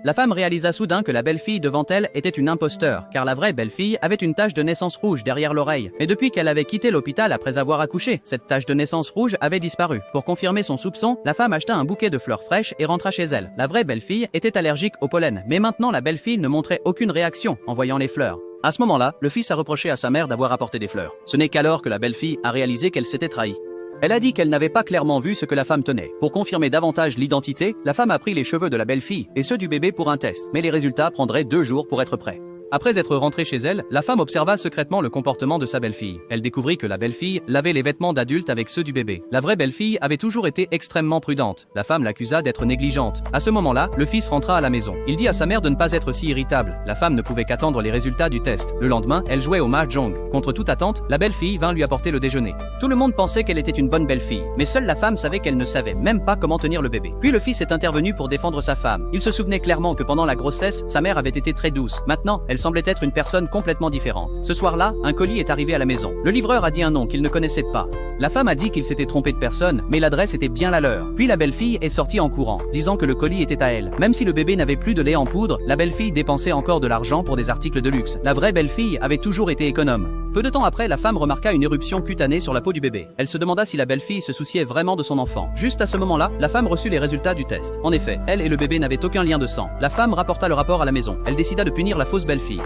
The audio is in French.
la femme réalisa soudain que la belle-fille devant elle était une imposteur, car la vraie belle-fille avait une tache de naissance rouge derrière l'oreille. Mais depuis qu'elle avait quitté l'hôpital après avoir accouché, cette tache de naissance rouge avait disparu. Pour confirmer son soupçon, la femme acheta un bouquet de fleurs fraîches et rentra chez elle. La vraie belle-fille était allergique au pollen, mais maintenant la belle-fille ne montrait aucune réaction en voyant les fleurs. À ce moment-là, le fils a reproché à sa mère d'avoir apporté des fleurs. Ce n'est qu'alors que la belle-fille a réalisé qu'elle s'était trahie. Elle a dit qu'elle n'avait pas clairement vu ce que la femme tenait. Pour confirmer davantage l'identité, la femme a pris les cheveux de la belle-fille et ceux du bébé pour un test, mais les résultats prendraient 2 jours pour être prêts. Après être rentrée chez elle, la femme observa secrètement le comportement de sa belle-fille. Elle découvrit que la belle-fille lavait les vêtements d'adulte avec ceux du bébé. La vraie belle-fille avait toujours été extrêmement prudente. La femme l'accusa d'être négligente. À ce moment-là, le fils rentra à la maison. Il dit à sa mère de ne pas être si irritable. La femme ne pouvait qu'attendre les résultats du test. Le lendemain, elle jouait au mahjong. Contre toute attente, la belle-fille vint lui apporter le déjeuner. Tout le monde pensait qu'elle était une bonne belle-fille, mais seule la femme savait qu'elle ne savait même pas comment tenir le bébé. Puis le fils est intervenu pour défendre sa femme. Il se souvenait clairement que pendant la grossesse, sa mère avait été très douce. Maintenant, elle semblait être une personne complètement différente. Ce soir-là, un colis est arrivé à la maison. Le livreur a dit un nom qu'il ne connaissait pas. La femme a dit qu'il s'était trompé de personne, mais l'adresse était bien la leur. Puis la belle-fille est sortie en courant, disant que le colis était à elle. Même si le bébé n'avait plus de lait en poudre, la belle-fille dépensait encore de l'argent pour des articles de luxe. La vraie belle-fille avait toujours été économe. Peu de temps après, la femme remarqua une éruption cutanée sur la peau du bébé. Elle se demanda si la belle-fille se souciait vraiment de son enfant. Juste à ce moment-là, la femme reçut les résultats du test. En effet, elle et le bébé n'avaient aucun lien de sang. La femme rapporta le rapport à la maison. Elle décida de punir la fausse belle-fille.